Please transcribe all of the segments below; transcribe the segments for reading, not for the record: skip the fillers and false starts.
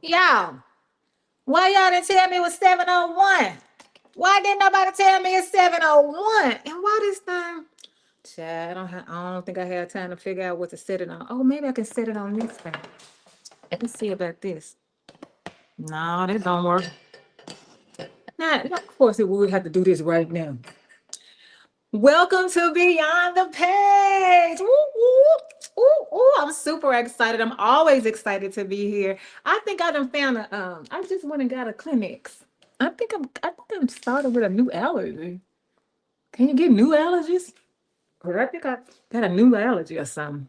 Y'all, why y'all didn't tell me it was 7:01? Why didn't nobody tell me it's 7:01? And why this thing? Child, I don't think I had time to figure out what to set it on. Oh, maybe I can set it on this thing. Let's see about this. No, that don't work. Now, of course, we would have to do this right now. Welcome to Beyond the Page. Woo, woo, ooh, ooh. I'm super excited. I'm always excited to be here. I think I done found I just went and got a Kleenex. I think I'm started with a new allergy. Can you get new allergies? Or I think I got a new allergy or something.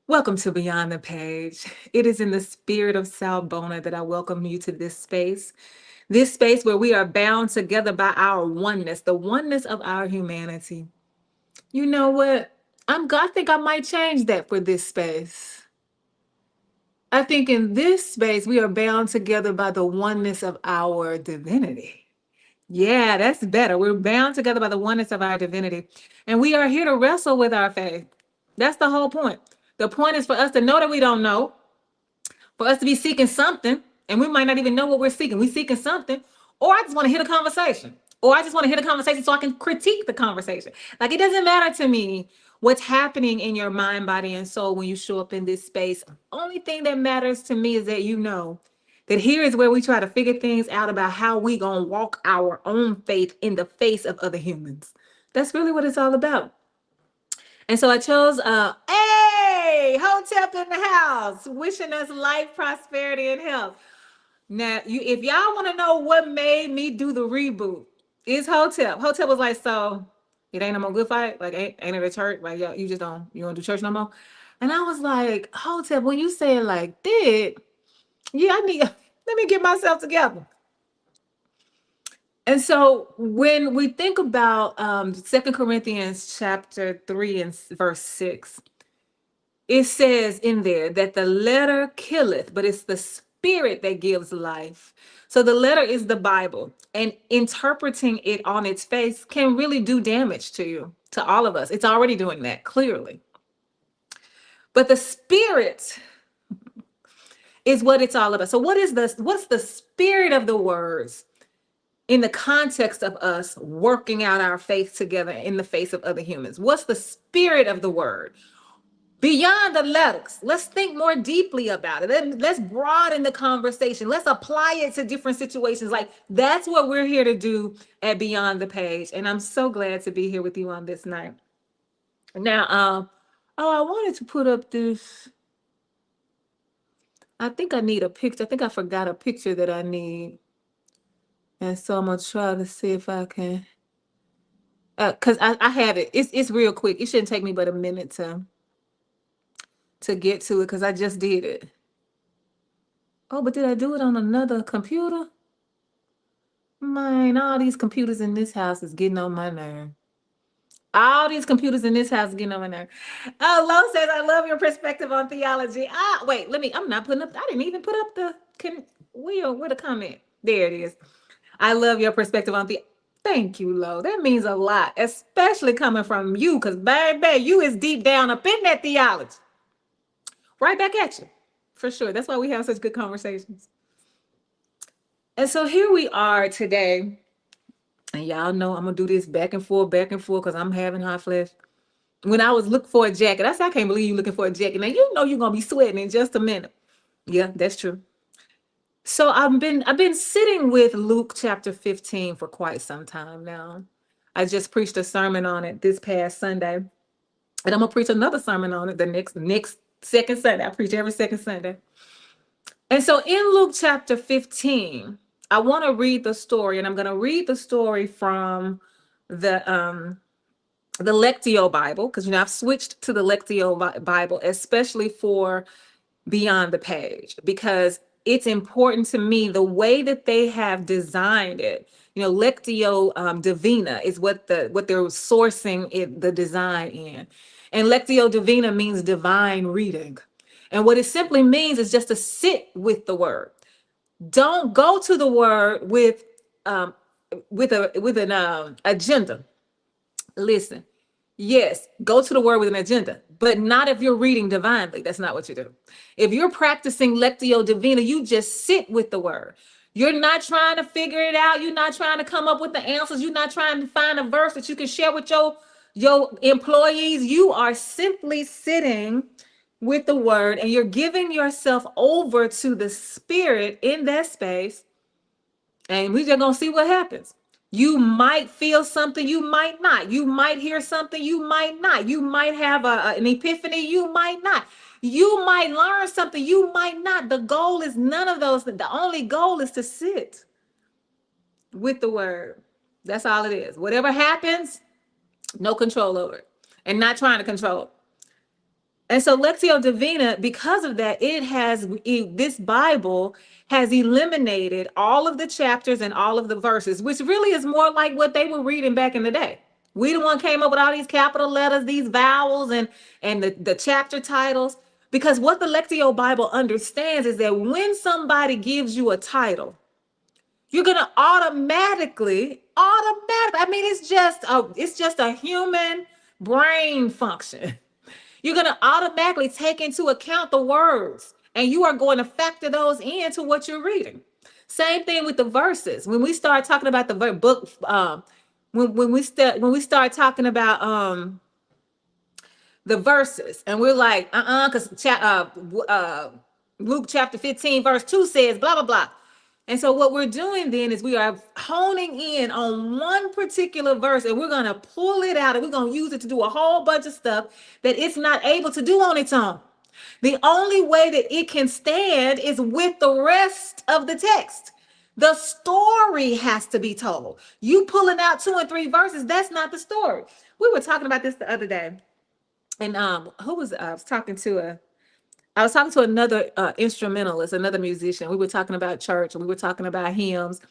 Welcome to Beyond the Page. It is in the spirit of Sawubona that I welcome you to this space. This space where we are bound together by our oneness, the oneness of our humanity. You know what? I think I might change that for this space. I think in this space we are bound together by the oneness of our divinity. Yeah, that's better. We're bound together by the oneness of our divinity. And we are here to wrestle with our faith. That's the whole point. The point is for us to know that we don't know, for us to be seeking something, and we might not even know what we're seeking. We're seeking something, or I just want to hear the conversation, or I just want to hear the conversation so I can critique the conversation. Like, it doesn't matter to me what's happening in your mind, body, and soul when you show up in this space. Only thing that matters to me is that you know that here is where we try to figure things out about how we gonna walk our own faith in the face of other humans. That's really what it's all about. And so I chose, hey, Hotep in the house, wishing us life, prosperity, and health. Now, if y'all want to know what made me do the reboot, it's Hotep. Hotep was like, so it ain't no more good fight. Like, ain't it a church? Like, yo, you don't do church no more. And I was like, Hotep, when you say it like that, yeah, let me get myself together. And so when we think about 2 Corinthians chapter 3 and verse 6, it says in there that the letter killeth, but it's the spirit that gives life. So the letter is the Bible, and interpreting it on its face can really do damage to you, to all of us. It's already doing that clearly. But the spirit is what it's all about. So what's the spirit of the words in the context of us working out our faith together in the face of other humans? What's the spirit of the word? Beyond the letters, let's think more deeply about it. Let's broaden the conversation. Let's apply it to different situations. Like, that's what we're here to do at Beyond the Page. And I'm so glad to be here with you on this night. Now, I wanted to put up this. I think I need a picture. I think I forgot a picture that I need. And so I'm gonna try to see if I can. Because I have it. It's real quick. It shouldn't take me but a minute to get to it because I just did it. Oh, but did I do it on another computer? Man, all these computers in this house is getting on my nerve. All these computers in this house is getting on my nerve. Oh, Lo says, I love your perspective on theology. Wait, I'm not putting up, I didn't even put up where the comment? There it is. I love your perspective on the. Thank you, Lo. That means a lot, especially coming from you, because baby, you is deep down up in that theology. Right back at you, for sure. That's why we have such good conversations. And so here we are today. And y'all know I'm going to do this back and forth, because I'm having hot flesh. When I was looking for a jacket, I said, I can't believe you looking for a jacket. Now, you know you're going to be sweating in just a minute. Yeah, that's true. So I've been sitting with Luke chapter 15 for quite some time now. I just preached a sermon on it this past Sunday. And I'm going to preach another sermon on it the next second Sunday. I preach every second Sunday. And so in Luke chapter 15, I want to read the story, and I'm going to read the story from the Lectio Bible, because I've switched to the Lectio Bible, especially for Beyond the Page, because it's important to me the way that they have designed it. Lectio Divina is what they're sourcing the design in, and Lectio Divina means divine reading, and what it simply means is just to sit with the word. Don't go to the word with an agenda. Listen, Yes, go to the word with an agenda, but not if you're reading divinely. That's not what you do. If you're practicing Lectio Divina, you just sit with the word. You're not trying to figure it out. You're not trying to come up with the answers. You're not trying to find a verse that you can share with your employees. You are simply sitting with the word and you're giving yourself over to the spirit in that space, and we just gonna see what happens. You might feel something, you might not. You might hear something, you might not. You might have an epiphany, you might not. You might learn something, you might not. The goal is none of those. The only goal is to sit with the word. That's all it is. Whatever happens, no control over it, and not trying to control it. And so Lectio Divina, because of that, this Bible has eliminated all of the chapters and all of the verses, which really is more like what they were reading back in the day. We the one came up with all these capital letters, these vowels, and the chapter titles. Because what the Lectio Bible understands is that when somebody gives you a title, you're gonna I mean, it's just a human brain function. You're going to automatically take into account the words and you are going to factor those into what you're reading. Same thing with the verses. When we start talking about the book, when we start talking about the verses, and we're like, because Luke chapter 15, verse 2 says, blah, blah, blah. And so what we're doing then is we are honing in on one particular verse and we're going to pull it out and we're going to use it to do a whole bunch of stuff that it's not able to do on its own. The only way that it can stand is with the rest of the text. The story has to be told. You pulling out 2 and 3 verses, that's not the story. We were talking about this the other day. And who was I was talking to another instrumentalist, another musician. We were talking about church and we were talking about hymns.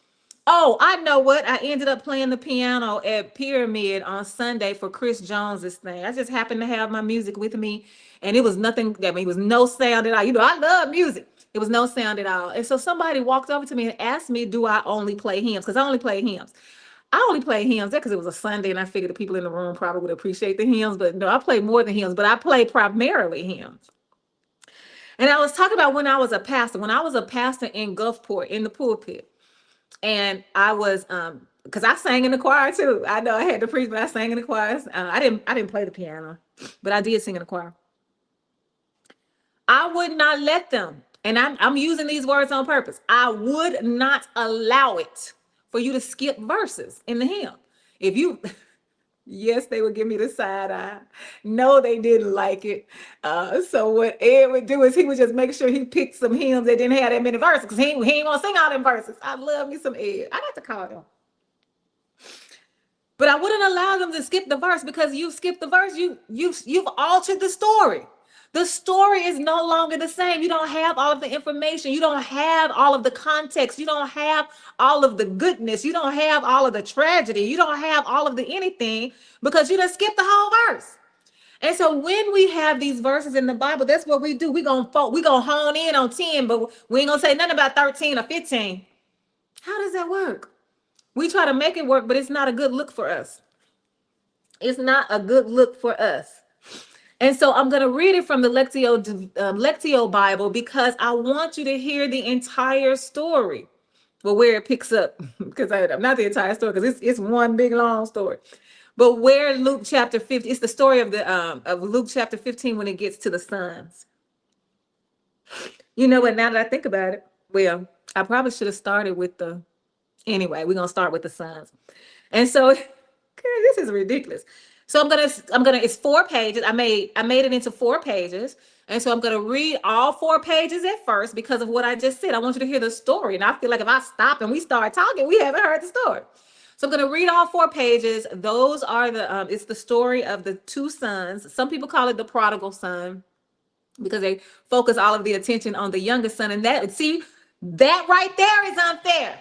Oh, I know what. I ended up playing the piano at Pyramid on Sunday for Chris Jones's thing. I just happened to have my music with me and it was nothing. I mean, it was no sound at all. You know, I love music. It was no sound at all. And so somebody walked over to me and asked me, do I only play hymns? Because I only play hymns. I only play hymns there because it was a Sunday and I figured the people in the room probably would appreciate the hymns. But no, I play more than hymns, but I play primarily hymns. And I was talking about when I was a pastor. When I was a pastor in Gulfport in the pulpit, and I was because I sang in the choir too. I know I had to preach, but I sang in the choir. I didn't play the piano, but I did sing in the choir. I would not let them, and I'm using these words on purpose. I would not allow it for you to skip verses in the hymn. If you Yes, they would give me the side eye. No, they didn't like it. So what Ed would do is he would just make sure he picked some hymns that didn't have that many verses because he ain't gonna sing all them verses. I love me some Ed. I got to call him. But I wouldn't allow them to skip the verse because you skipped the verse, you've altered the story. The story is no longer the same. You don't have all of the information. You don't have all of the context. You don't have all of the goodness. You don't have all of the tragedy. You don't have all of the anything because you just skipped the whole verse. And so when we have these verses in the Bible, that's what we do. We're gonna hone in on 10, but we ain't gonna say nothing about 13 or 15. How does that work? We try to make it work, but it's not a good look for us. It's not a good look for us. And so I'm going to read it from the Lectio Bible because I want you to hear the entire story. Well, where it picks up, because I'm not the entire story, because it's one big long story. But where Luke chapter 15, it's the story of Luke chapter 15 when it gets to the sons. You know what? Now that I think about it, well, I probably should have started with anyway, we're going to start with the sons. And so this is ridiculous. So I'm gonna, it's 4 pages. I made it into 4 pages. And so I'm gonna read all 4 pages at first because of what I just said. I want you to hear the story. And I feel like if I stop and we start talking, we haven't heard the story. So I'm gonna read all 4 pages. Those are it's the story of the 2 sons. Some people call it the prodigal son because they focus all of the attention on the youngest son. And that right there is unfair.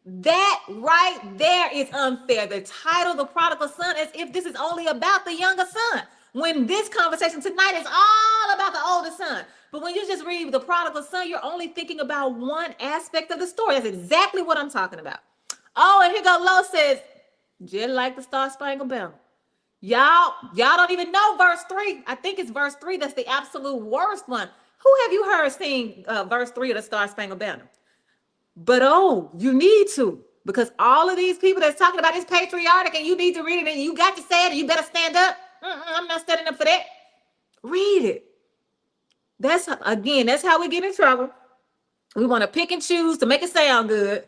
That right there is unfair. The title, The Prodigal Son, as if this is only about the younger son. When this conversation tonight is all about the older son. But when you just read The Prodigal Son, you're only thinking about one aspect of the story. That's exactly what I'm talking about. Oh, and here go Lo says, just like the Star Spangled Banner. Y'all don't even know verse 3. I think it's verse 3 that's the absolute worst one. Who have you heard sing verse 3 of the Star Spangled Banner? But oh, you need to, because all of these people that's talking about is patriotic, and you need to read it, and you got to say it, and you better stand up. I'm not standing up for that. Read it. That's how we get in trouble. We want to pick and choose to make it sound good,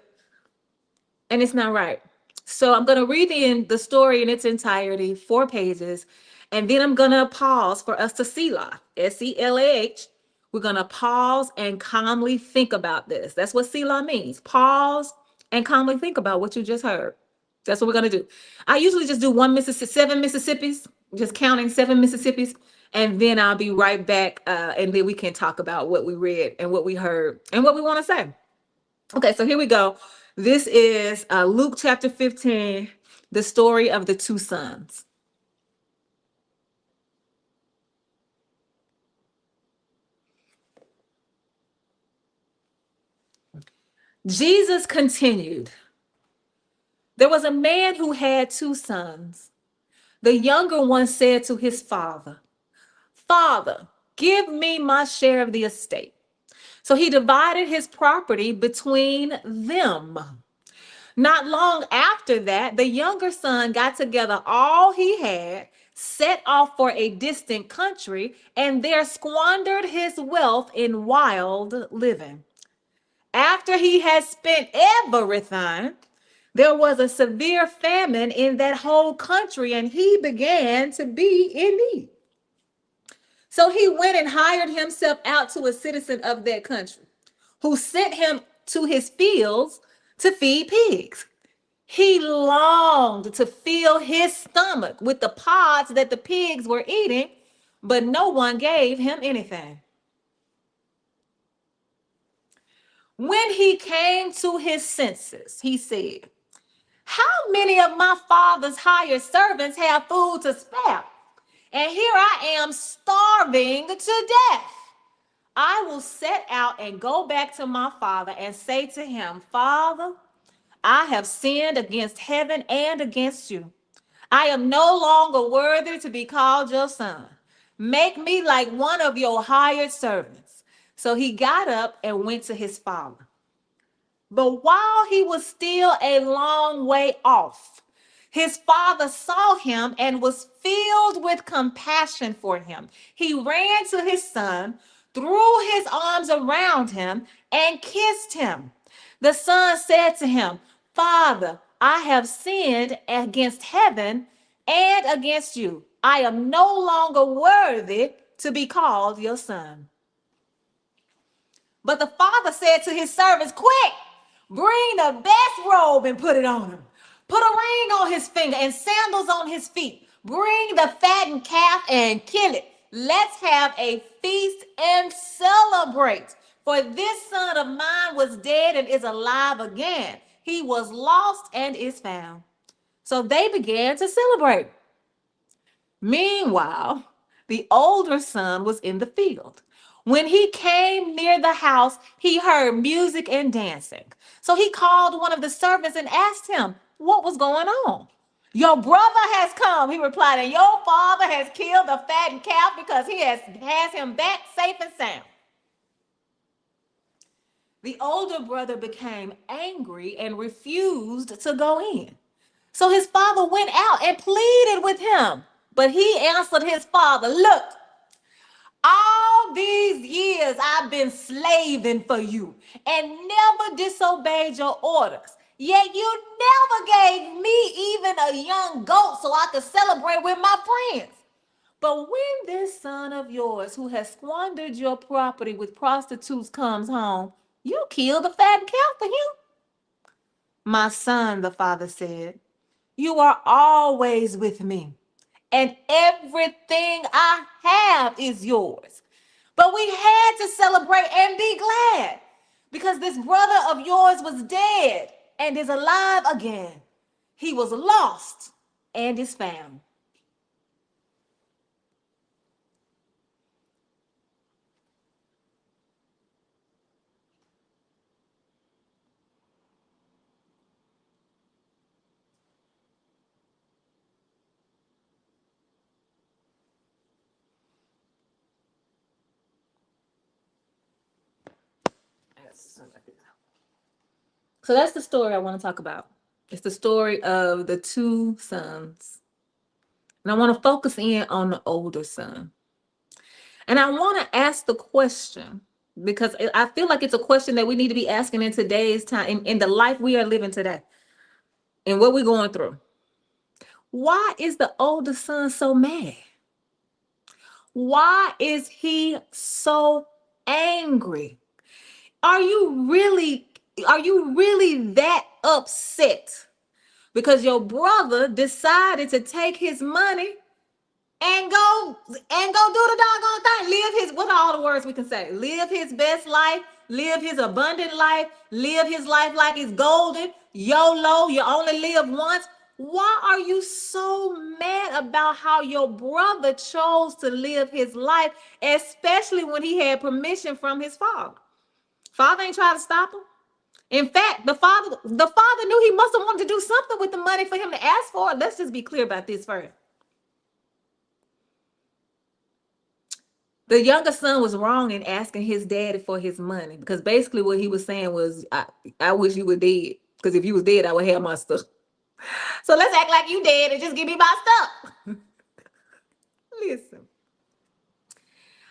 and it's not right. So I'm going to read the story in its entirety, 4 pages, and then I'm going to pause for us to Selah, Selah. We're going to pause and calmly think about this. That's what Selah means. Pause and calmly think about what you just heard. That's what we're going to do. I usually just do 7 Mississippis, just counting 7 Mississippis, and then I'll be right back, and then we can talk about what we read and what we heard and what we want to say. Okay, so here we go. This is Luke chapter 15, the story of the 2 sons. Jesus continued. There was a man who had 2 sons. The younger one said to his father, "Father, give me my share of the estate." So he divided his property between them. Not long after that, the younger son got together all he had, set off for a distant country, and there squandered his wealth in wild living. After he had spent everything, there was a severe famine in that whole country, and he began to be in need. So he went and hired himself out to a citizen of that country, who sent him to his fields to feed pigs. He longed to fill his stomach with the pods that the pigs were eating, but no one gave him anything. When he came to his senses, he said, "How many of my father's hired servants have food to spare? And here I am starving to death. I will set out and go back to my father and say to him, 'Father, I have sinned against heaven and against you. I am no longer worthy to be called your son. Make me like one of your hired servants.' So he got up and went to his father. But while he was still a long way off, his father saw him and was filled with compassion for him. He ran to his son, threw his arms around him, and kissed him. The son said to him, 'Father, I have sinned against heaven and against you. I am no longer worthy to be called your son.' But the father said to his servants, 'Quick, bring the best robe and put it on him. Put a ring on his finger and sandals on his feet. Bring the fattened calf and kill it. Let's have a feast and celebrate. For this son of mine was dead and is alive again. He was lost and is found.' So they began to celebrate. Meanwhile, the older son was in the field. When he came near the house, he heard music and dancing. So he called one of the servants and asked him what was going on. 'Your brother has come,' he replied, 'and your father has killed the fattened calf because he has him back safe and sound.' The older brother became angry and refused to go in. So his father went out and pleaded with him. But he answered his father, 'Look, all these years I've been slaving for you and never disobeyed your orders. Yet you never gave me even a young goat so I could celebrate with my friends. But when this son of yours who has squandered your property with prostitutes comes home, you kill the fattened calf for him.' 'My son,' the father said, 'you are always with me, and everything I have is yours. But we had to celebrate and be glad because this brother of yours was dead and is alive again. He was lost and is found.'" So that's the story I want to talk about. It's the story of the two sons. And I want to focus in on the older son. And I want to ask the question because I feel like it's a question that we need to be asking in today's time, in the life we are living today, and what we're going through. Why is the older son so mad? Why is he so angry? Are you really that upset because your brother decided to take his money and go do the doggone thing? Live his, what are all the words we can say? Live his best life, live his abundant life, live his life like it's golden. YOLO, you only live once. Why are you so mad about how your brother chose to live his life, especially when he had permission from his father? Father ain't trying to stop him. In fact, the father knew he must have wanted to do something with the money for him to ask for it. Let's just be clear about this first. The younger son was wrong in asking his daddy for his money, because basically what he was saying was, I wish you were dead, because if you was dead, I would have my stuff. So let's act like you dead and just give me my stuff. Listen,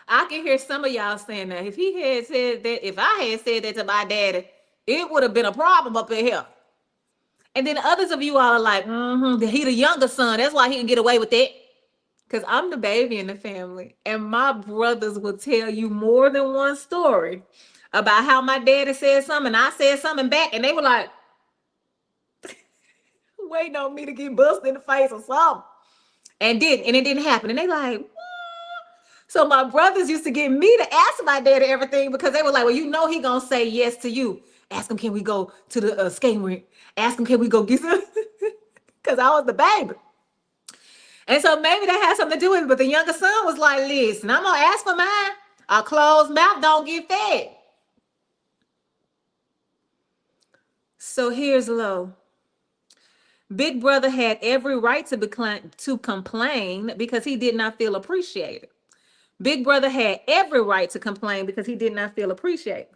I can hear some of y'all saying that if he had said that, if I had said that to my daddy, it would have been a problem up in here. And then others of you all are like, he the younger son, that's why he can get away with it. Because I'm the baby in the family, and my brothers will tell you more than one story about how my daddy said something and I said something back, and they were like, waiting on me to get busted in the face or something. And it didn't happen. And they like, what? So my brothers used to get me to ask my daddy everything, because they were like, well, you know he gonna say yes to you. Ask him, can we go to the skating rink? Ask him, can we go get some? Because I was the baby. And so maybe that had something to do with it. But the younger son was like, listen, I'm going to ask for mine. A closed mouth don't get fed. So here's low. Big brother had every right to complain because he did not feel appreciated. Big brother had every right to complain because he did not feel appreciated.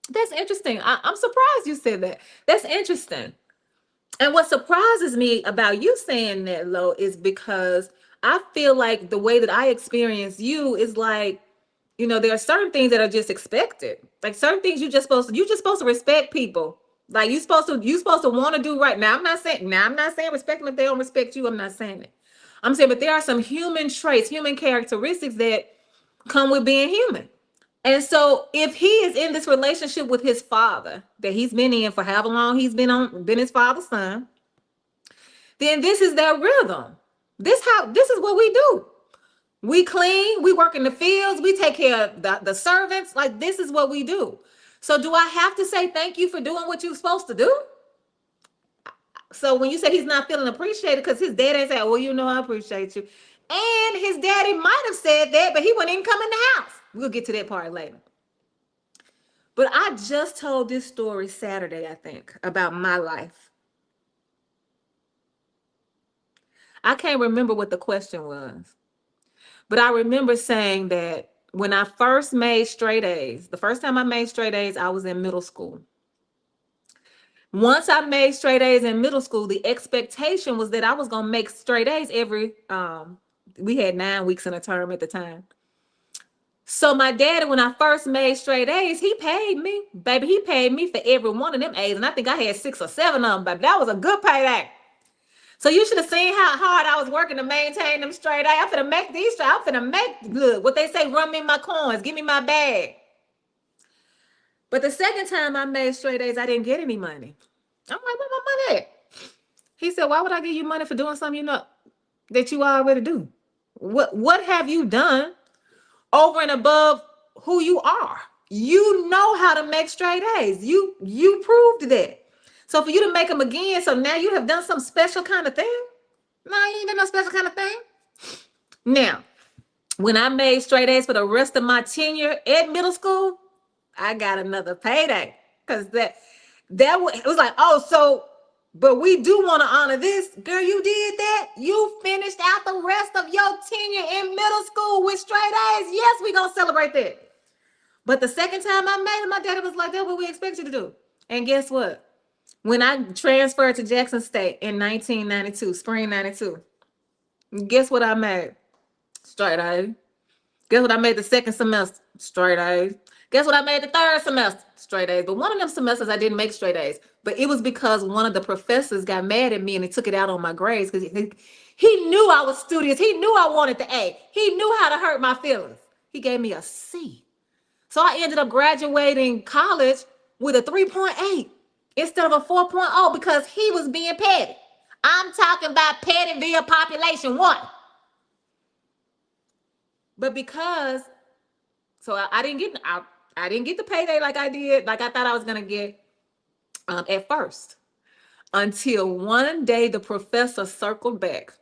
That's interesting. I'm surprised you said that. That's interesting. And what surprises me about you saying that, Lo, is because I feel like the way that I experience you is like, there are certain things that are just expected. Like certain things you're just supposed to respect people. Like you're supposed to want to do right. Now I'm not saying respect them if they don't respect you. I'm not saying it. I'm saying, but there are some human traits, human characteristics that come with being human. And so if he is in this relationship with his father that he's been in for however long he's been his father's son, then this is their rhythm. This is what we do. We clean, we work in the fields, we take care of the servants. Like this is what we do. So do I have to say thank you for doing what you're supposed to do? So when you say he's not feeling appreciated because his daddy said, well, I appreciate you. And his daddy might have said that, but he wouldn't even come in the house. We'll get to that part later. But I just told this story Saturday, I think, about my life. I can't remember what the question was, but I remember saying that when I first made straight A's, the first time I made straight A's, I was in middle school. Once I made straight A's in middle school, the expectation was that I was going to make straight A's every, we had 9 weeks in a term at the time. So my daddy, when I first made straight A's, he paid me, baby. He paid me for every one of them A's. And I think I had 6 or 7 of them, baby. That was a good payday. So you should have seen how hard I was working to maintain them straight A's. I'm finna make these straight. I'm finna make good. What they say, run me my coins. Give me my bag. But the second time I made straight A's, I didn't get any money. I'm like, where my money at? He said, why would I give you money for doing something that you already do? What have you done over and above who you are? You know how to make straight A's. You proved that. So for you to make them again, so now you have done some special kind of thing? No, you ain't done no special kind of thing. Now, when I made straight A's for the rest of my tenure at middle school, I got another payday. Because it was like, but we do want to honor this. Girl, you did that. You finished out the rest of your tenure in middle school with straight A's. Yes, we're going to celebrate that. But the second time I made it, my daddy was like, that's what we expect you to do. And guess what? When I transferred to Jackson State in 1992, spring 92, guess what I made? Straight A. Guess what I made the second semester? Straight A's. Guess what I made the third semester? Straight A's. But one of them semesters I didn't make straight A's. But it was because one of the professors got mad at me and he took it out on my grades because he knew I was studious. He knew I wanted the A. He knew how to hurt my feelings. He gave me a C. So I ended up graduating college with a 3.8 instead of a 4.0 because he was being petty. I'm talking about petty via population one. But because I didn't get I didn't get the payday like I did, like I thought I was gonna get at first. Until one day the professor circled back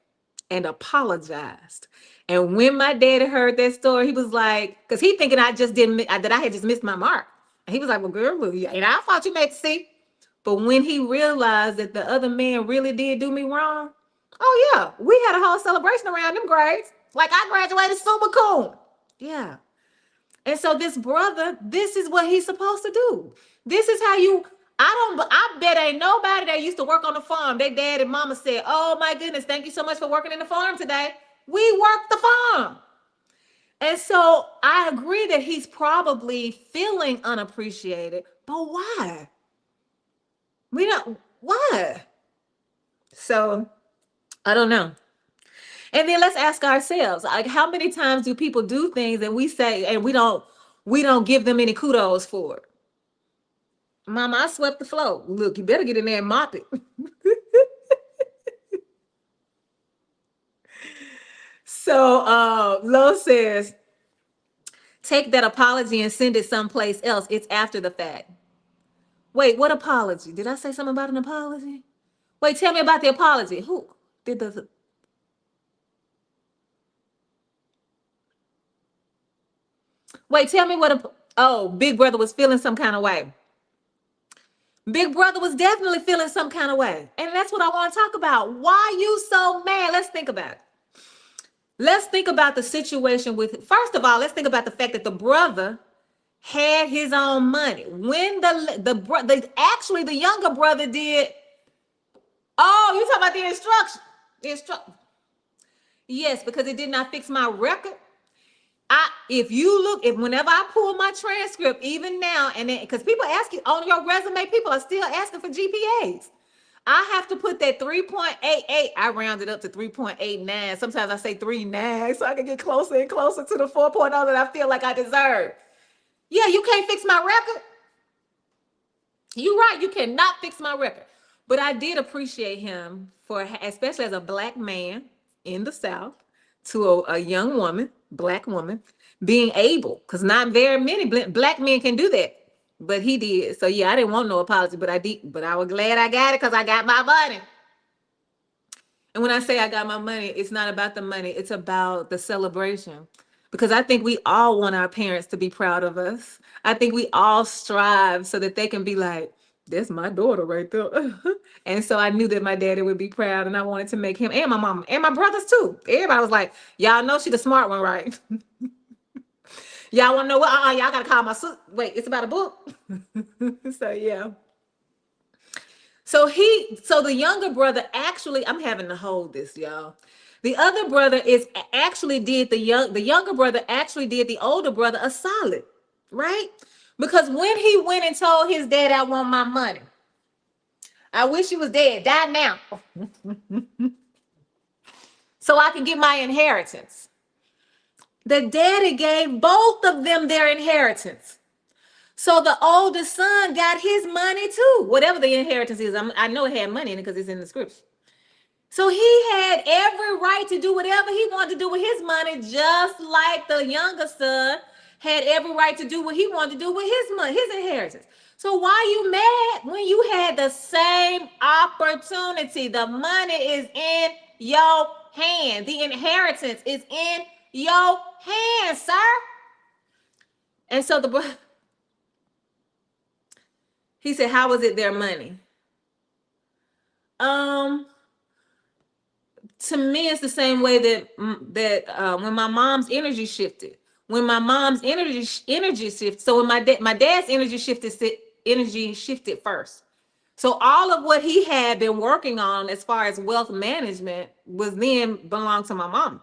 and apologized. And when my daddy heard that story, he was like, because he thinking I just didn't that I had just missed my mark. And he was like, well, girl, and I thought you made the C. But when he realized that the other man really did do me wrong, oh yeah, we had a whole celebration around them grades. Like I graduated summa cum. Yeah. And so this brother, this is what he's supposed to do. This is how you, I bet ain't nobody that used to work on the farm. Their dad and mama said, oh my goodness, thank you so much for working in the farm today. We worked the farm. And so I agree that he's probably feeling unappreciated, but why? We don't, why? So I don't know. And then let's ask ourselves, like, how many times do people do things and we say, and we don't give them any kudos for it? Mama, I swept the floor. Look, you better get in there and mop it. So Lo says, take that apology and send it someplace else. It's after the fact. Wait, what apology? Did I say something about an apology? Wait, tell me about the apology. Who did the Wait, tell me what oh, Big Brother was feeling some kind of way. Big Brother was definitely feeling some kind of way. And that's what I want to talk about. Why you so mad? Let's think about it. Let's think about the situation with, first of all, let's think about the fact that the brother had his own money. When actually the younger brother did, oh, you talking about the instruction. Yes, because it did not fix my record. If you look, if whenever I pull my transcript, even now, and then because people ask you on your resume, people are still asking for GPAs. I have to put that 3.88. I rounded up to 3.89. Sometimes I say 3.9 so I can get closer and closer to the 4.0 that I feel like I deserve. Yeah, you can't fix my record. You're right. You cannot fix my record. But I did appreciate him for, especially as a black man in the South, to a young woman, black woman, being able, because not very many black men can do that. But he did. So yeah, I didn't want no apology, but I did. But I was glad I got it because I got my money. And when I say I got my money, it's not about the money. It's about the celebration. Because I think we all want our parents to be proud of us. I think we all strive so that they can be like, that's my daughter right there. And so I knew that my daddy would be proud, and I wanted to make him and my mom and my brothers too. Everybody was like, y'all know she the smart one, right? Y'all want to know what? Y'all got to call my sister. Wait, it's about a book. So yeah. So the younger brother actually, I'm having to hold this, y'all. The other brother is actually did the younger brother actually did the older brother a solid, right? Because when he went and told his dad, I want my money. I wish he was dead. Die now. So I can get my inheritance. The daddy gave both of them their inheritance. So the oldest son got his money too, whatever the inheritance is. I know it had money in it because it's in the scripture. So he had every right to do whatever he wanted to do with his money, just like the younger son had every right to do what he wanted to do with his money, his inheritance. So why you mad when you had the same opportunity? The money is in your hand. The inheritance is in your hand, sir. And so he said, how was it their money? To me, it's the same way that when my mom's energy shifted. when my mom's energy shifted. So when my dad's energy shifted first. So all of what he had been working on as far as wealth management was then belonged to my mom.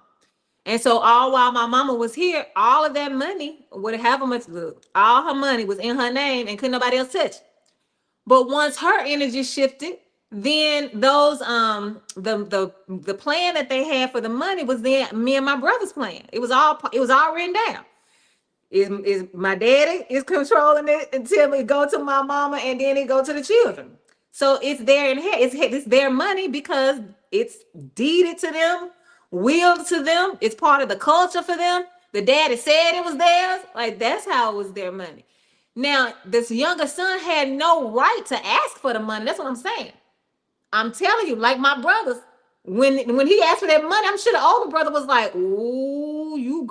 And so all while my mama was here, all of that money, whatever much, all her money was in her name and couldn't nobody else touch. But once her energy shifted, then those the plan that they had for the money was then me and my brother's plan. It was all written down. Is my daddy is controlling it until it go to my mama and then it go to the children. So it's their it's their money because it's deeded to them, willed to them. It's part of the culture for them. The daddy said it was theirs. Like that's how it was their money. Now this younger son had no right to ask for the money. That's what I'm saying. I'm telling you, like my brothers, when he asked for that money, I'm sure the older brother was like, "Ooh, you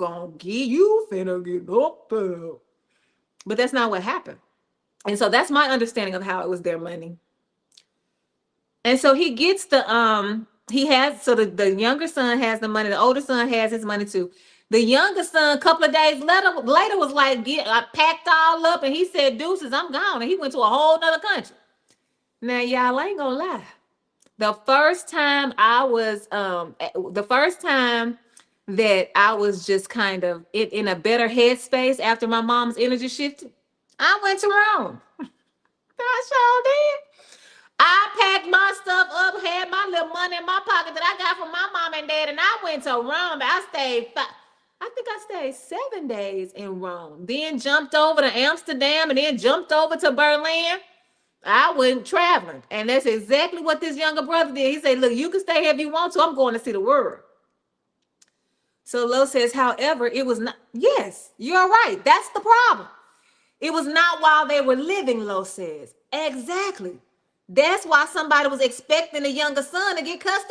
finna get up there." But that's not what happened. And so that's my understanding of how it was their money. And so he gets the younger son has the money, the older son has his money too. The younger son, a couple of days later was like, I packed all up and he said, "Deuces, I'm gone." And he went to a whole nother country. Now, y'all, I ain't gonna lie. The first time that I was just kind of in a better headspace after my mom's energy shifted, I went to Rome. I sure did. I packed my stuff up, had my little money in my pocket that I got from my mom and dad, and I went to Rome. I think I stayed 7 days in Rome. Then jumped over to Amsterdam and then jumped over to Berlin. I went traveling. And that's exactly what this younger brother did. He said, "Look, you can stay here if you want to. I'm going to see the world." So Lo says, however, it was not. Yes, you're right. That's the problem. It was not while they were living, Lo says. Exactly. That's why somebody was expecting the younger son to get cussed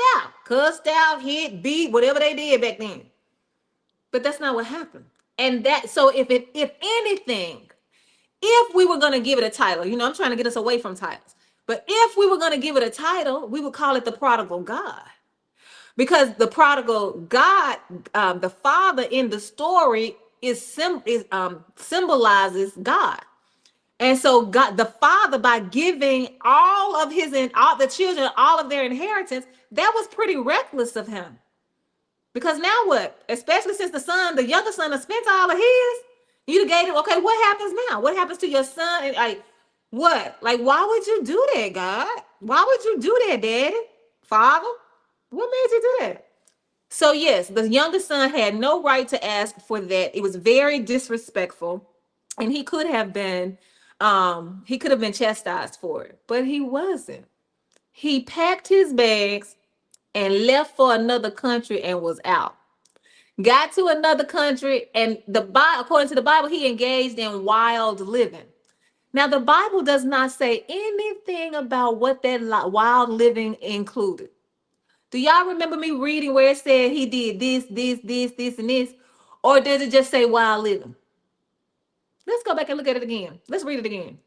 out, hit, beat, whatever they did back then. But that's not what happened. And so if anything, if we were going to give it a title, I'm trying to get us away from titles, but if we were going to give it a title, we would call it the prodigal God. Because the prodigal God, the father in the story symbolizes God. And so God, the father, by giving all the children, all of their inheritance, that was pretty reckless of him. Because now what? Especially since the younger son has spent all of his, you gave him, okay, what happens now? What happens to your son? And like, what? Like, why would you do that, God? Why would you do that, Daddy? Father? What made you do that? So yes, the younger son had no right to ask for that. It was very disrespectful. And he could have been chastised for it, but he wasn't. He packed his bags and left for another country and was out. Got to another country, and according to the Bible, he engaged in wild living. Now, the Bible does not say anything about what that wild living included. Do y'all remember me reading where it said he did this, and this? Or does it just say wild living? Let's go back and look at it again. Let's read it again.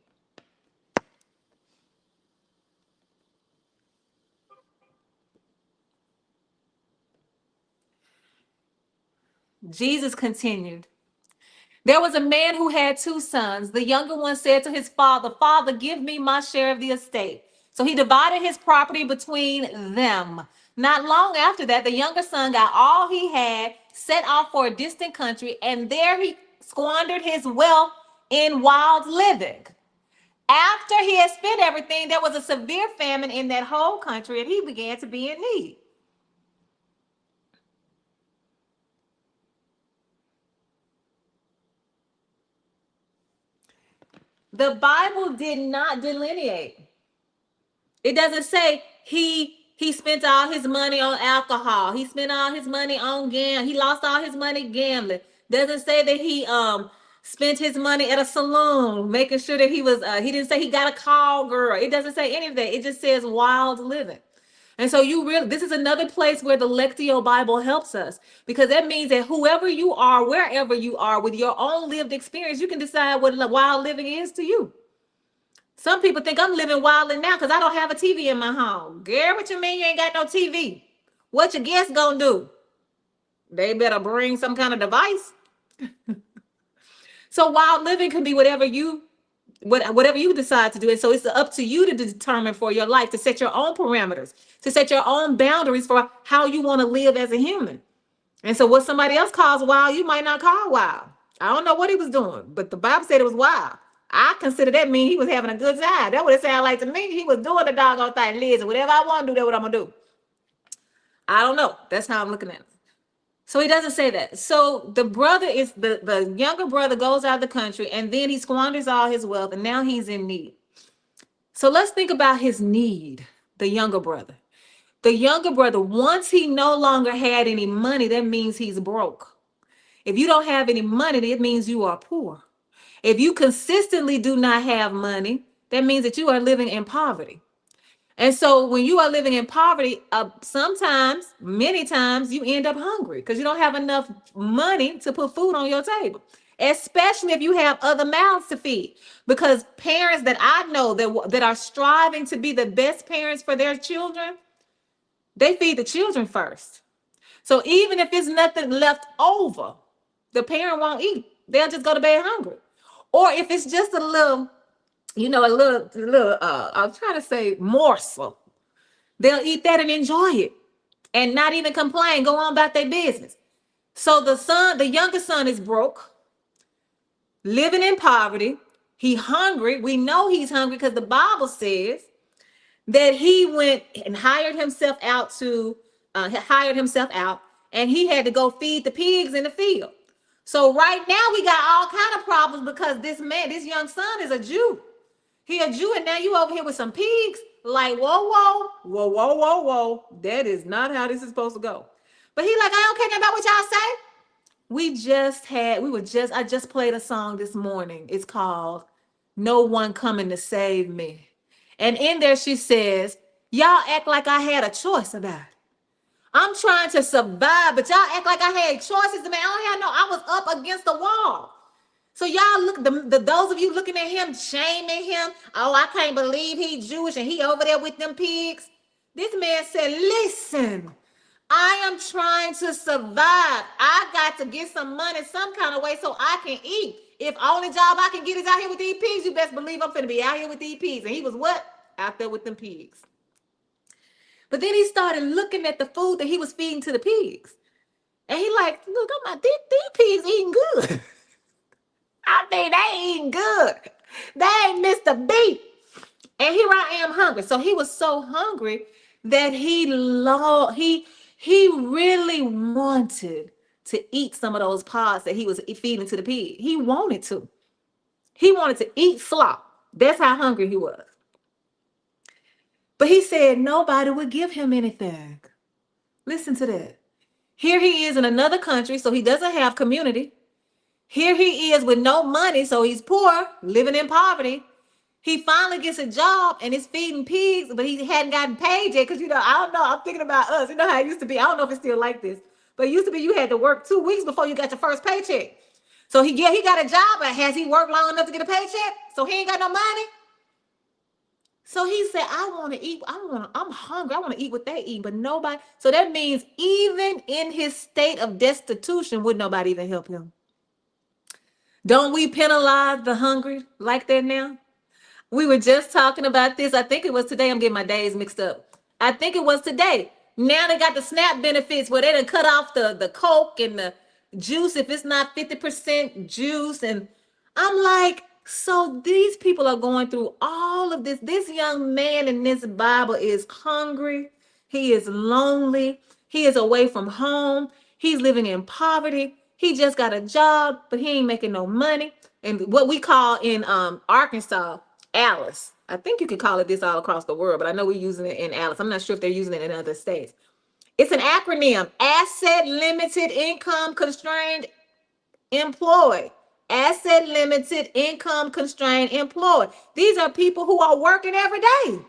Jesus continued. There was a man who had 2 sons. The younger one said to his father, "Father, give me my share of the estate." So he divided his property between them. Not long after that, the younger son got all he had, set off for a distant country, and there he squandered his wealth in wild living. After he had spent everything, there was a severe famine in that whole country, and he began to be in need. The Bible did not delineate. It doesn't say he spent all his money on alcohol. He spent all his money on gambling. He lost all his money gambling. Doesn't say that he spent his money at a saloon, making sure that he didn't say he got a call girl. It doesn't say any of that. It just says wild living. And so this is another place where the Lectio Bible helps us, because that means that whoever you are, wherever you are, with your own lived experience, you can decide what wild living is to you. Some people think I'm living wildly now because I don't have a TV in my home. Girl, what you mean you ain't got no TV? What your guests gonna do? They better bring some kind of device. So wild living can be whatever you decide to do. And so it's up to you to determine for your life, to set your own parameters, to set your own boundaries for how you want to live as a human. And so what somebody else calls wild, you might not call wild. I don't know what he was doing, but the Bible said it was wild. I consider that mean he was having a good time. That's what it sounded like to me. He was doing the doggone thing. Listen, whatever I want to do, that's what I'm going to do. I don't know. That's how I'm looking at it. So he doesn't say that. So the younger brother goes out of the country, and then he squanders all his wealth, and now he's in need. So let's think about his need, the younger brother. The younger brother, once he no longer had any money, that means he's broke. If you don't have any money, it means you are poor. If you consistently do not have money, that means that you are living in poverty. And so when you are living in poverty, sometimes, many times, you end up hungry because you don't have enough money to put food on your table, especially if you have other mouths to feed. Because parents that I know that are striving to be the best parents for their children, they feed the children first. So even if there's nothing left over, the parent won't eat. They'll just go to bed hungry. Or if it's just a little, I'm trying to say morsel, they'll eat that and enjoy it and not even complain, go on about their business. So the younger son is broke, living in poverty. He's hungry. We know he's hungry because the Bible says that he went and hired himself out and he had to go feed the pigs in the field. So right now we got all kind of problems because this young son is a Jew. He a Jew, and now you over here with some pigs. Like, whoa. That is not how this is supposed to go. But he like, I don't care nothing about what y'all say. I just played a song this morning. It's called No One Coming to Save Me. And in there she says, y'all act like I had a choice about it. I'm trying to survive, but y'all act like I had choices. Man, I was up against the wall. So y'all look, those of you looking at him, shaming him. Oh, I can't believe he's Jewish and he over there with them pigs. This man said, listen, I am trying to survive. I got to get some money some kind of way so I can eat. If only job I can get is out here with these pigs, you best believe I'm finna be out here with these pigs. And he was what? Out there with them pigs. But then he started looking at the food that he was feeding to the pigs. And he like, look, these pigs eating good. I mean, they eating good. They ain't missed a beat. And here I am hungry. So he was so hungry that he really wanted to eat some of those pods that he was feeding to the pig. He wanted to. He wanted to eat slop. That's how hungry he was. But he said nobody would give him anything. Listen to that. Here he is in another country, so he doesn't have community. Here he is with no money, so he's poor, living in poverty. He finally gets a job and is feeding pigs, but he hadn't gotten paid yet because, I don't know. I'm thinking about us. You know how it used to be. I don't know if it's still like this, but it used to be you had to work 2 weeks before you got your first paycheck. So he got a job, but has he worked long enough to get a paycheck? So he ain't got no money. So he said, I want to eat. I'm hungry. I want to eat what they eat, but nobody. So that means even in his state of destitution, would nobody even help him? Don't we penalize the hungry like that now? We were just talking about this. I think it was today. I'm getting my days mixed up. I think it was today. Now they got the SNAP benefits where they done cut off the Coke and the juice if it's not 50% juice. And I'm like, so these people are going through all of this. This young man in this Bible is hungry. He is lonely. He is away from home. He's living in poverty. He just got a job, but he ain't making no money. And what we call in Arkansas, Alice. I think you could call it this all across the world, but I know we're using it in Alice. I'm not sure if they're using it in other states. It's an acronym: Asset Limited Income Constrained Employed. Asset Limited Income Constrained Employed. These are people who are working every day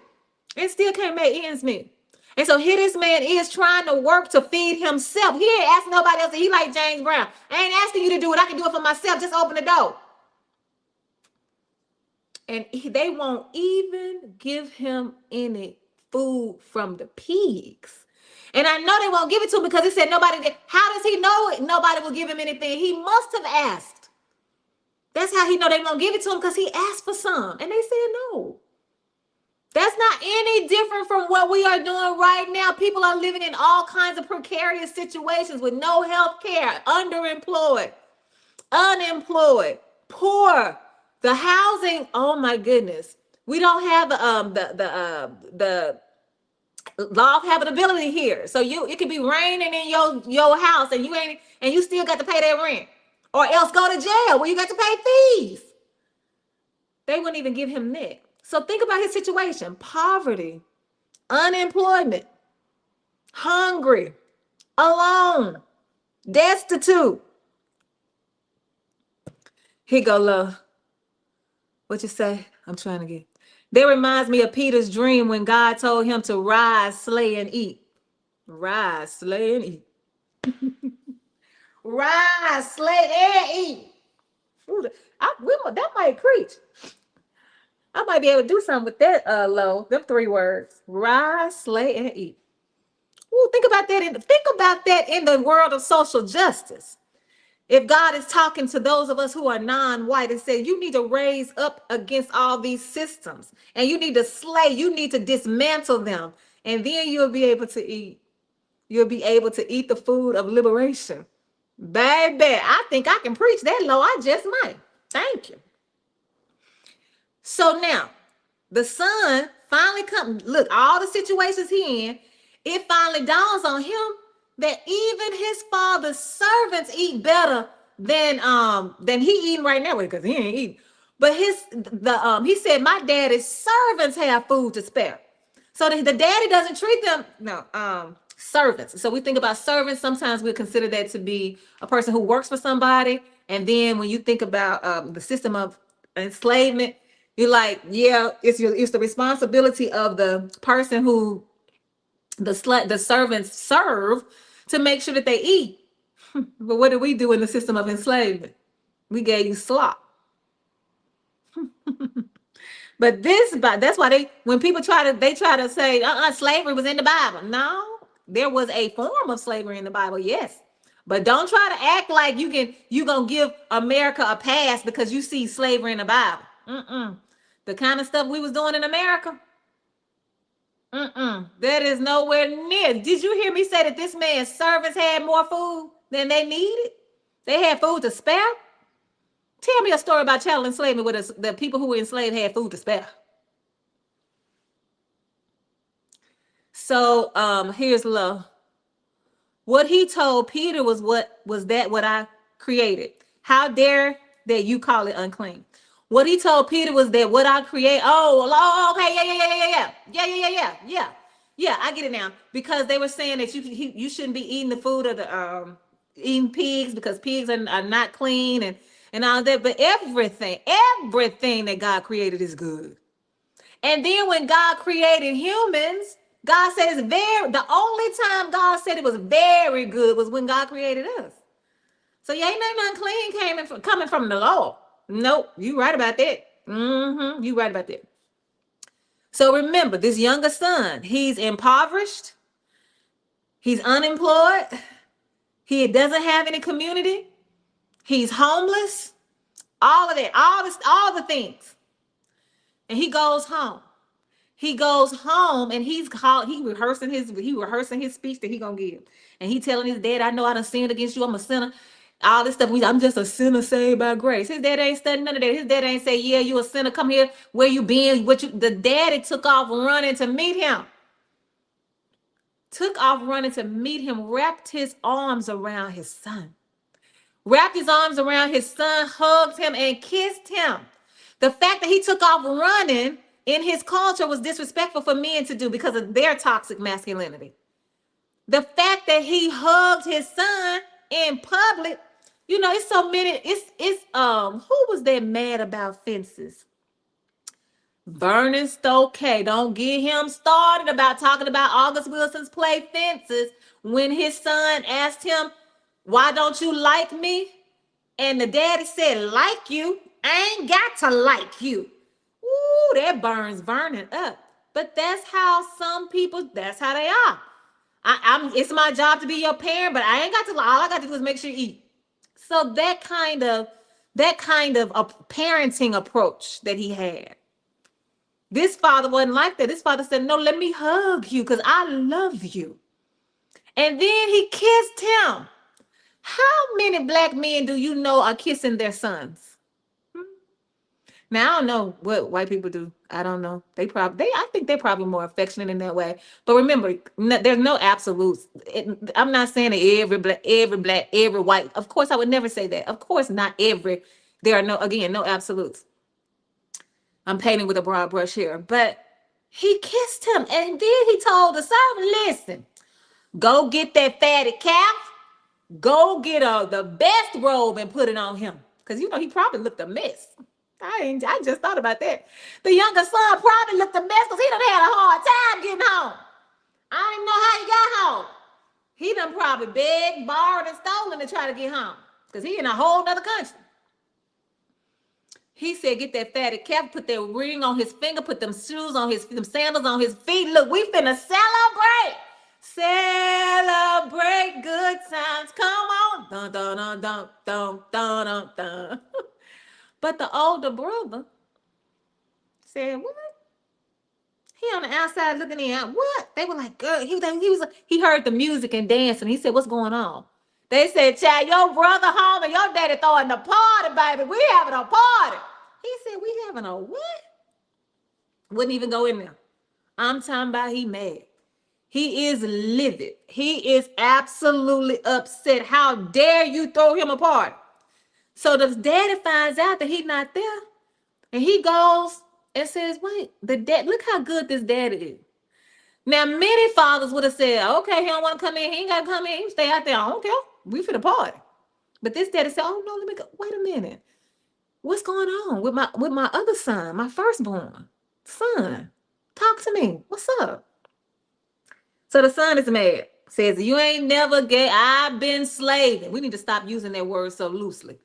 and still can't make ends meet. And so here this man is trying to work to feed himself. He ain't asking nobody else. He like James Brown. I ain't asking you to do it. I can do it for myself. Just open the door. And they won't even give him any food from the pigs. And I know they won't give it to him because he said nobody did. How does he know it? Nobody will give him anything. He must have asked That's how he know they won't give it to him, because he asked for some. And they said no. That's not any different from what we are doing right now. People are living in all kinds of precarious situations with no health care, underemployed, unemployed, poor. The housing, oh my goodness. We don't have the law of habitability here. So it could be raining in your house and you still got to pay that rent. Or else go to jail where you got to pay fees. They wouldn't even give him that. So think about his situation: poverty, unemployment, hungry, alone, destitute. Here go, love. What you say? I'm trying to get. That reminds me of Peter's dream when God told him to rise, slay, and eat. Rise, slay, and eat. Rise, slay, and eat. Ooh, that might preach. I might be able to do something with that, low. Them 3 words. Rise, slay, and eat. Ooh, think about that in the world of social justice. If God is talking to those of us who are non-white and say, you need to raise up against all these systems and you need to slay, you need to dismantle them, and then you'll be able to eat. You'll be able to eat the food of liberation. Baby, I think I can preach that, low. I just might. Thank you. So now, the son finally comes. Look, all the situations he in, it finally dawns on him that even his father's servants eat better than he eating right now, because he ain't eating. But he said, my daddy's servants have food to spare. So the daddy doesn't treat them servants. So we think about servants. Sometimes we consider that to be a person who works for somebody. And then when you think about the system of enslavement, you're like, yeah, it's the responsibility of the person who the servants serve to make sure that they eat. But what did we do in the system of enslavement? We gave you slop. But that's why when people try to say slavery was in the Bible. No, there was a form of slavery in the Bible, yes. But don't try to act like you gonna give America a pass because you see slavery in the Bible. The kind of stuff we was doing in America, that is nowhere near. Did you hear me say that this man's servants had more food than they needed? They had food to spare. Tell me a story about chattel enslavement where the people who were enslaved had food to spare. So here's love. What he told Peter was what I created. How dare that you call it unclean? What he told Peter was that what I create. Oh, okay, yeah. I get it now, because they were saying that you shouldn't be eating the food of the eating pigs because pigs are not clean and all that. But everything that God created is good. And then when God created humans, God said the only time God said it was very good was when God created us. So yeah, ain't nothing unclean coming from the Lord. Nope, you right about that. You right about that. So remember, this younger son, he's impoverished. He's unemployed. He doesn't have any community. He's homeless. All of that, all the things. And he goes home. And he rehearsing his speech that he gonna give. And he telling his dad, I know I done sinned against you. I'm a sinner. All this stuff. I'm just a sinner saved by grace. His dad ain't studying none of that. His dad ain't say, yeah, you a sinner. Come here. Where you been? The daddy took off running to meet him. Wrapped his arms around his son. Hugged him, and kissed him. The fact that he took off running in his culture was disrespectful for men to do because of their toxic masculinity. The fact that he hugged his son in public, it's so many. Who was that mad about fences? Vernon Stokey. Don't get him started about talking about August Wilson's play fences when his son asked him, why don't you like me? And the daddy said, like you? I ain't got to like you. Ooh, that burns Vernon up. But that's how some people, that's how they are. It's my job to be your parent, but I ain't got to, all I got to do is make sure you eat. So that kind of That kind of a parenting approach that he had. This father wasn't like that. This father said, no, let me hug you because I love you. And then he kissed him. How many black men do you know are kissing their sons? Now, I don't know what white people do. I don't know. I think they're probably more affectionate in that way. But remember, there's no absolutes. I'm not saying that every white. Of course, I would never say that. Of course, not every. There are no absolutes. I'm painting with a broad brush here. But he kissed him. And then he told the servant, listen, go get that fatty calf. Go get the best robe and put it on him. Because, he probably looked a mess. I just thought about that. The younger son probably looked a mess because he done had a hard time getting home. I didn't know how he got home. He done probably begged, borrowed, and stolen to try to get home because he in a whole nother country. He said, get that fatty calf, put that ring on his finger, put them shoes on them sandals on his feet. Look, we finna celebrate. Celebrate good times. Come on. Dun, dun, dun, dun, dun, dun, dun, dun. But the older brother said, what? He on the outside looking in. What? They were like, girl, he heard the music and dancing. He said, what's going on? They said, child, your brother home and your daddy throwing the party, baby. We having a party. He said, we having a what? Wouldn't even go in there. I'm talking about he mad. He is livid. He is absolutely upset. How dare you throw him a party? So the daddy finds out that he's not there. And he goes and says, wait, look how good this daddy is. Now, many fathers would have said, okay, he don't want to come in. He ain't got to come in. He stay out there. I don't care. We finna party. But this daddy said, oh, no, let me go. Wait a minute. What's going on with my other son, my firstborn son? Talk to me. What's up? So the son is mad. Says, you ain't never gay. I've been slaving. We need to stop using that word so loosely.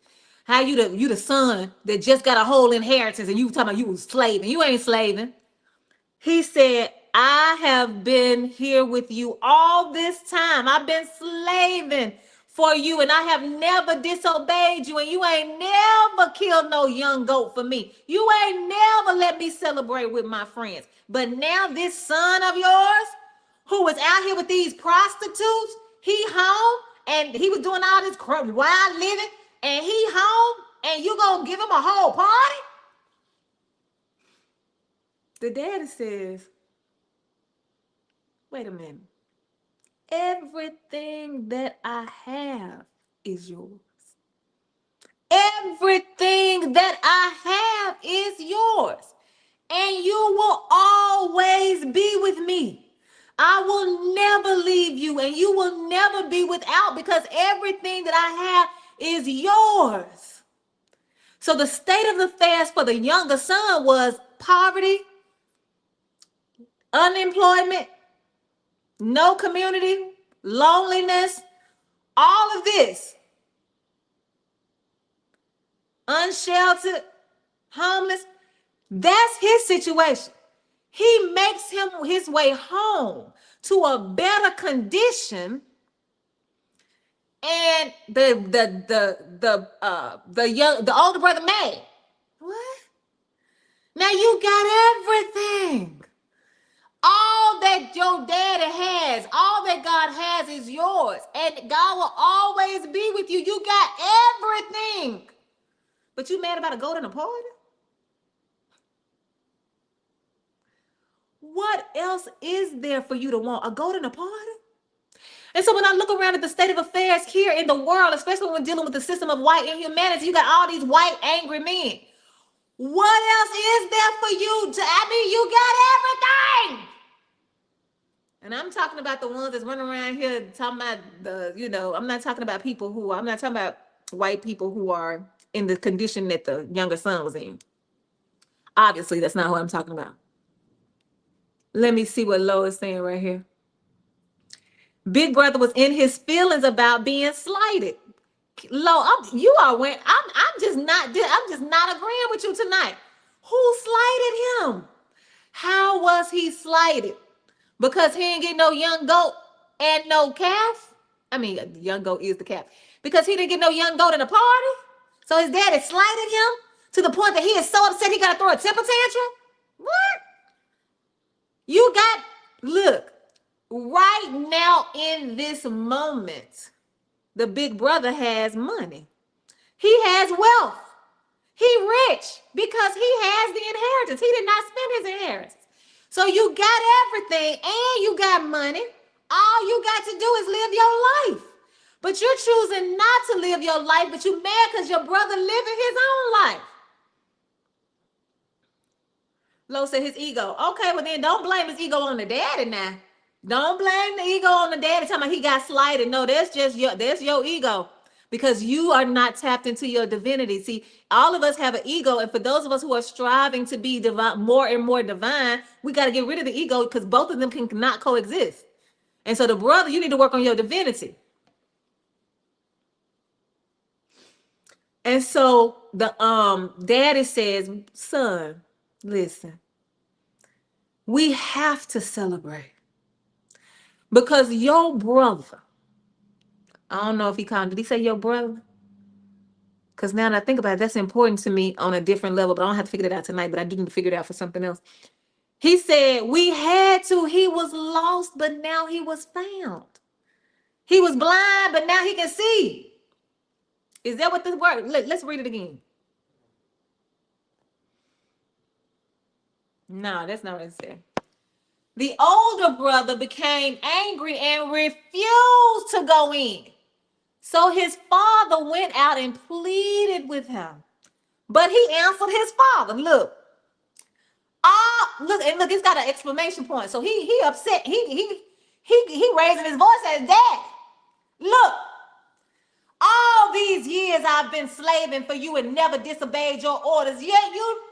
How you the son that just got a whole inheritance and you talking about you was slaving. You ain't slaving. He said, I have been here with you all this time. I've been slaving for you and I have never disobeyed you and you ain't never killed no young goat for me. You ain't never let me celebrate with my friends. But now this son of yours who was out here with these prostitutes, he home and he was doing all this wild living and he home and you gonna give him a whole party? The daddy says, wait a minute. Everything that I have is yours. Everything that I have is yours. And you will always be with me. I will never leave you and you will never be without because everything that I have is yours. So the state of affairs for the younger son was poverty, unemployment, no community, loneliness, all of this. Unsheltered, homeless. That's his situation. He makes his way home to a better condition, and the older brother mad. What? Now you got everything. All that your daddy has, all that God has is yours, and God will always be with you. You got everything, but you mad about a goat and a party? What else is there for you to want? A goat and a party? And so when I look around at the state of affairs here in the world, especially when we're dealing with the system of white inhumanity, you got all these white angry men. What else is there for you you got everything. And I'm talking about the ones that's running around here talking about I'm not talking about I'm not talking about white people who are in the condition that the younger son was in. Obviously, that's not what I'm talking about. Let me see what Lo is saying right here. Big brother was in his feelings about being slighted. Lo, I'm just not agreeing with you tonight. Who slighted him? How was he slighted? Because he didn't get no young goat and no calf? I mean, young goat is the calf. Because he didn't get no young goat in a party? So his daddy slighted him to the point that he is so upset he got to throw a temper tantrum? What? You got, look, right now in this moment, the big brother has money. He has wealth. He rich because he has the inheritance. He did not spend his inheritance. So you got everything and you got money. All you got to do is live your life. But you're choosing not to live your life, but you're mad because your brother living his own life. Lo said his ego. Okay, well then don't blame his ego on the daddy now. Don't blame the ego on the daddy talking about he got slighted. No, that's your ego. Because you are not tapped into your divinity. See, all of us have an ego, and for those of us who are striving to be divine, more and more divine, we got to get rid of the ego because both of them can not coexist. And so the brother, you need to work on your divinity. And so the daddy says, son, listen, we have to celebrate because your brother, I don't know if he called, did he say your brother? Because now that I think about it, that's important to me on a different level, but I don't have to figure it out tonight, but I do need to figure it out for something else. He said, we had to, he was lost, but now he was found. He was blind, but now he can see. Is that what this word? Let's read it again. No, that's not what it said. The older brother became angry and refused to go in. So his father went out and pleaded with him. But he answered his father. Look, look, it's got an exclamation point. So he upset. He raising his voice as dad. Look, all these years I've been slaving for you and never disobeyed your orders. Yet you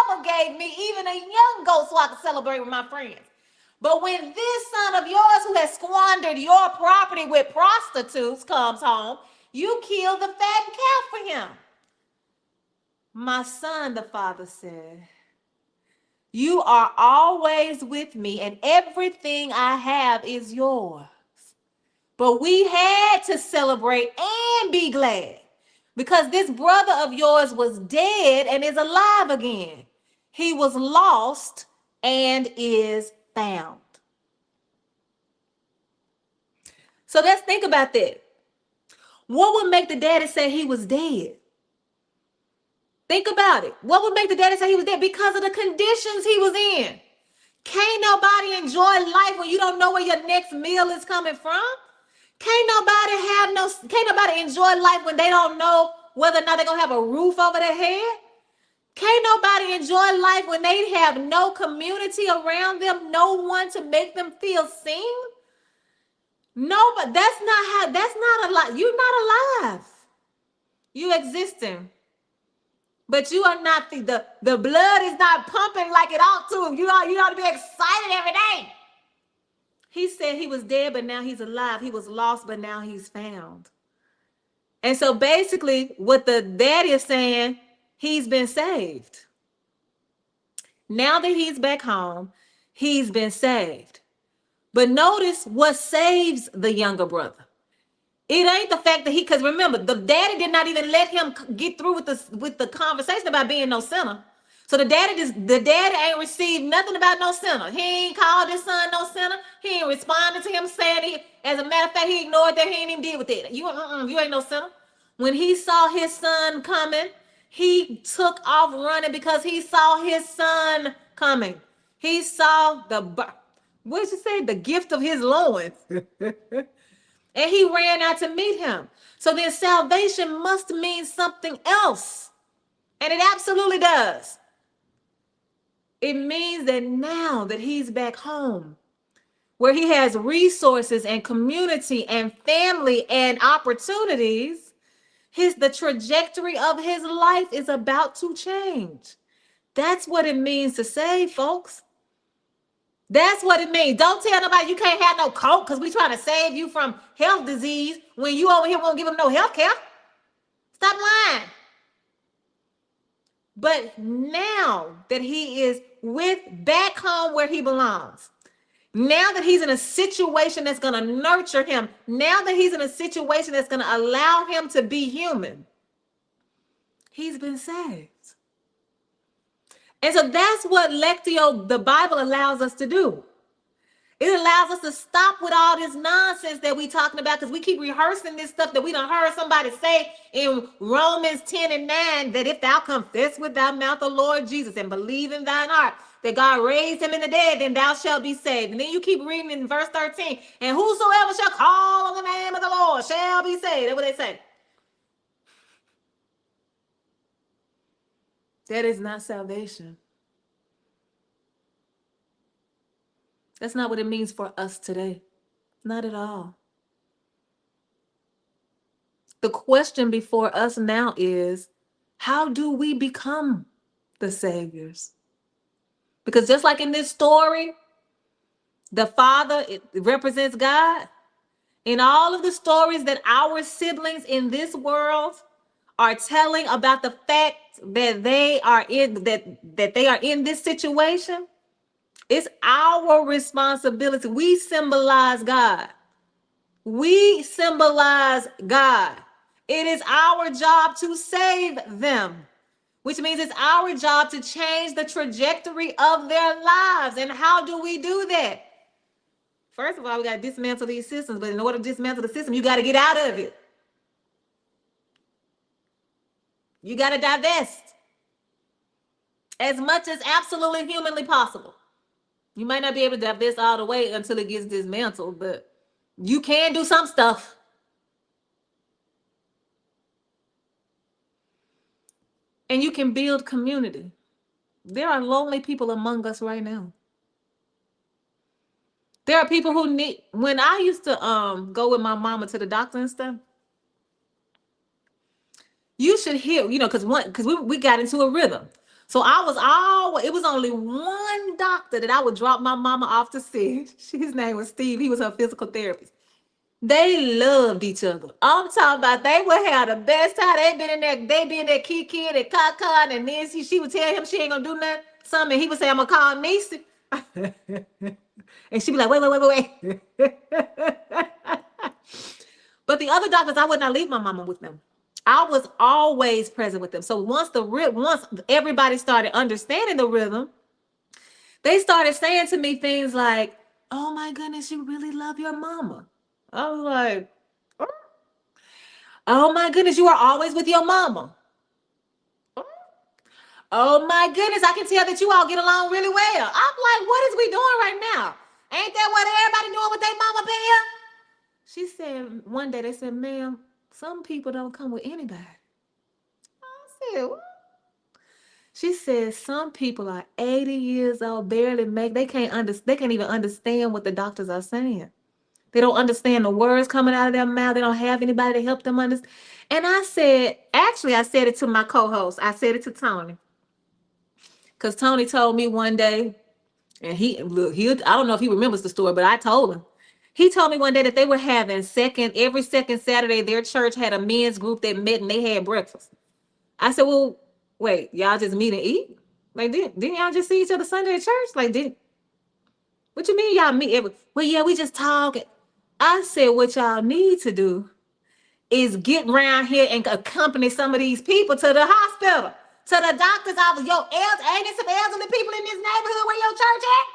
never gave me even a young goat so I could celebrate with my friends. But when this son of yours who has squandered your property with prostitutes comes home, you kill the fattened calf for him. My son, the father said, you are always with me and everything I have is yours. But we had to celebrate and be glad because this brother of yours was dead and is alive again. He was lost and is found. So let's think about that. What would make the daddy say he was dead? Think about it. What would make the daddy say he was dead? Because of the conditions he was in. Can't nobody enjoy life when you don't know where your next meal is coming from. Can't nobody enjoy life when they don't know whether or not they're gonna have a roof over their head. Can't nobody enjoy life when they have no community around them, no one to make them feel seen. No, but that's not a lot. You're not alive. You existing. But you are not, the blood is not pumping like it ought to. You ought to be excited every day. He said he was dead, but now he's alive. He was lost, but now he's found. And so basically what the daddy is saying, he's been saved. Now that he's back home, he's been saved. But notice what saves the younger brother. It ain't the fact that because remember, the daddy did not even let him get through with the conversation about being no sinner. So the daddy ain't received nothing about no sinner. He ain't called his son no sinner. He ain't responded to him saying as a matter of fact, he ignored that. He ain't even deal with it. You ain't no sinner. When he saw his son coming, he took off running because he saw his son coming. He saw what did you say? The gift of his loins. And he ran out to meet him. So then salvation must mean something else. And it absolutely does. It means that now that he's back home, where he has resources and community and family and opportunities, the trajectory of his life is about to change. That's what it means to save, folks. That's what it means. Don't tell nobody you can't have no coke because we trying to save you from health disease when you over here won't give them no health care. Stop lying. But now that he is back home where he belongs, now that he's in a situation that's going to nurture him, now that he's in a situation that's going to allow him to be human, he's been saved. And so that's what Lectio, the Bible, allows us to do. It allows us to stop with all this nonsense that we talking about, because we keep rehearsing this stuff that we done heard somebody say in Romans 10 and 9, that if thou confess with thy mouth the Lord Jesus and believe in thine heart that God raised him in the dead, then thou shalt be saved. And then you keep reading in verse 13, and whosoever shall call on the name of the Lord shall be saved. That's what they say. That is not salvation. That's not what it means for us today. Not at all. The question before us now is, how do we become the saviors? Because just like in this story, the Father, it represents God. In all of the stories that our siblings in this world are telling about the fact that they are in this situation, it's our responsibility. We symbolize God. We symbolize God. It is our job to save them, which means it's our job to change the trajectory of their lives. And how do we do that? First of all, we got to dismantle these systems. But in order to dismantle the system, you got to get out of it. You got to divest as much as absolutely humanly possible. You might not be able to divest all the way until it gets dismantled, but you can do some stuff. And you can build community. There are lonely people among us right now. There are people who need, when I used to go with my mama to the doctor and stuff, you should hear, because we got into a rhythm. So it was only one doctor that I would drop my mama off to see. His name was Steve. He was her physical therapist. They loved each other. I'm talking about they would have the best time. They be in there kiki and kaka, and then she would tell him she ain't gonna do nothing. Something, he would say, I'm gonna call Nisi. And she'd be like, wait. But the other doctors, I would not leave my mama with them. I was always present with them. So once everybody started understanding the rhythm, they started saying to me things like, oh my goodness, you really love your mama. I was like, oh my goodness, you are always with your mama. Oh my goodness, I can tell that you all get along really well. I'm like, what is we doing right now? Ain't that what everybody doing with their mama bear? She said, one day they said, ma'am, some people don't come with anybody. I said, what? She said, some people are 80 years old, they can't even understand what the doctors are saying. They don't understand the words coming out of their mouth. They don't have anybody to help them understand. And I said it to my co-host. I said it to Tony. Because Tony told me one day, and I don't know if he remembers the story, but I told him. He told me one day that they were having every second Saturday, their church had a men's group that met and they had breakfast. I said, well, wait, y'all just meet and eat? Like, didn't y'all just see each other Sunday at church? Like, what you mean y'all meet well, yeah, we just talk. I said, what y'all need to do is get around here and accompany some of these people to the hospital, to the doctor's office. Ain't there some elderly people in this neighborhood where your church at?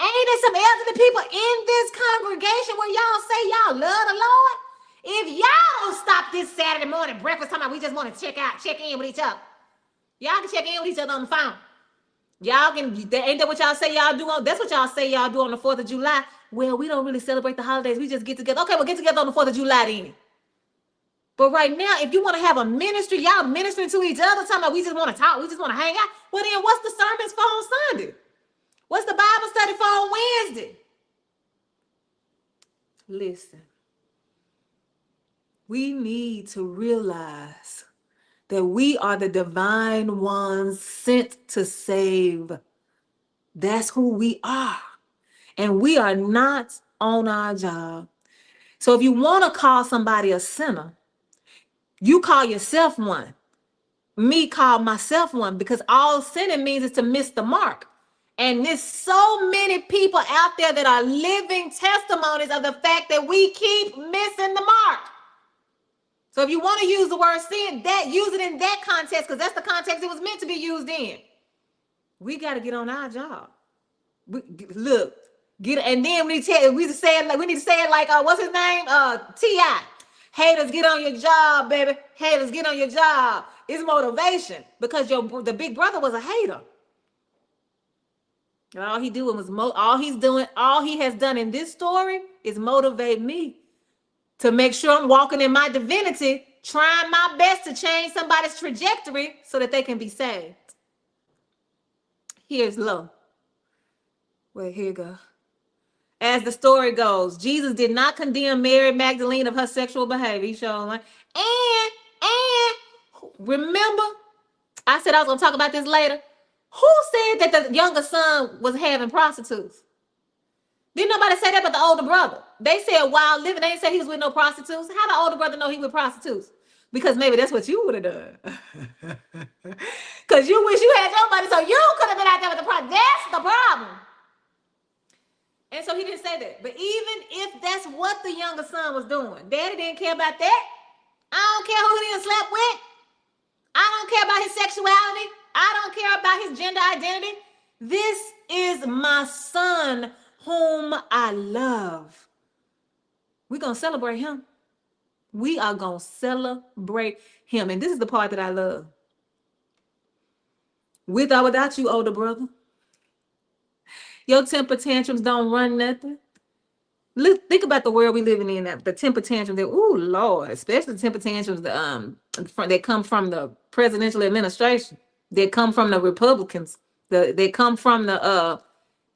Ain't there some elderly people in this congregation where y'all say y'all love the Lord? If y'all don't stop this Saturday morning breakfast time, we just want to check in with each other. Y'all can check in with each other on the phone. Y'all can, ain't that what y'all say y'all do that's what y'all say y'all do on the 4th of July. Well, we don't really celebrate the holidays. We just get together. Okay, well, get together on the 4th of July then. But right now, if you want to have a ministry, y'all ministering to each other, talking about we just want to talk, we just want to hang out. Well, then what's the sermons for on Sunday? What's the Bible study for on Wednesday? Listen, we need to realize that we are the divine ones sent to save. That's who we are. And we are not on our job. So if you want to call somebody a sinner, you call yourself one. Me call myself one, because all sinning means is to miss the mark. And there's so many people out there that are living testimonies of the fact that we keep missing the mark. So if you want to use the word sin, use it in that context, because that's the context it was meant to be used in. We got to get on our job. Look, and then we need to say it like what's his name? T.I. Haters, get on your job, baby. Haters, get on your job. It's motivation, because the big brother was a hater. And all he has done in this story is motivate me to make sure I'm walking in my divinity, trying my best to change somebody's trajectory so that they can be saved. Here's low. Wait, here you go. As the story goes, Jesus did not condemn Mary Magdalene of her sexual behavior. He showed, and remember, I said I was going to talk about this later. Who said that the younger son was having prostitutes? Didn't nobody say that but the older brother. They said while living, they didn't say he was with no prostitutes. How the older brother know he with prostitutes? Because maybe that's what you would have done. Because you wish you had your money, so you could have been out there with the problem. That's the problem. And so he didn't say that. But even if that's what the younger son was doing, daddy didn't care about that. I don't care who he done slept with. I don't care about his sexuality. I don't care about his gender identity. This is my son whom I love. We're going to celebrate him. We are going to celebrate him. And this is the part that I love. With or without you, older brother. Your temper tantrums don't run nothing. Look, think about the world we living in. The temper tantrums, oh Lord, especially the temper tantrums that come from the presidential administration. They come from the Republicans. They come from the.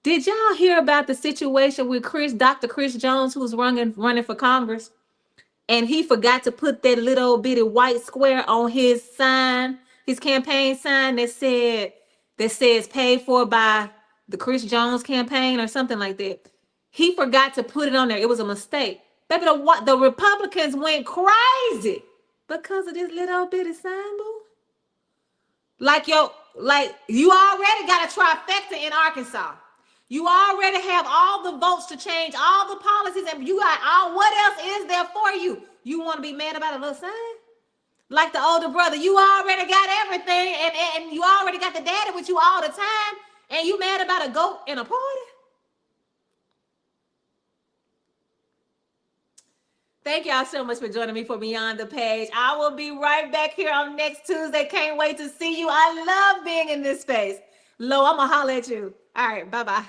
Did y'all hear about the situation with Dr. Chris Jones, who was running for Congress, and he forgot to put that little bitty white square on his sign, his campaign sign that says paid for by the Chris Jones campaign or something like that. He forgot to put it on there. It was a mistake. Baby, the Republicans went crazy because of this little bitty sign, boo. Like you already got a trifecta in Arkansas. You already have all the votes to change all the policies, and you got what else is there for you? You want to be mad about a little sign? Like the older brother, you already got everything, and you already got the daddy with you all the time, and you mad about a goat in a party? Thank y'all so much for joining me for Beyond the Page. I will be right back here on next Tuesday. Can't wait to see you. I love being in this space. Lo, I'm going to holler at you. All right, bye-bye.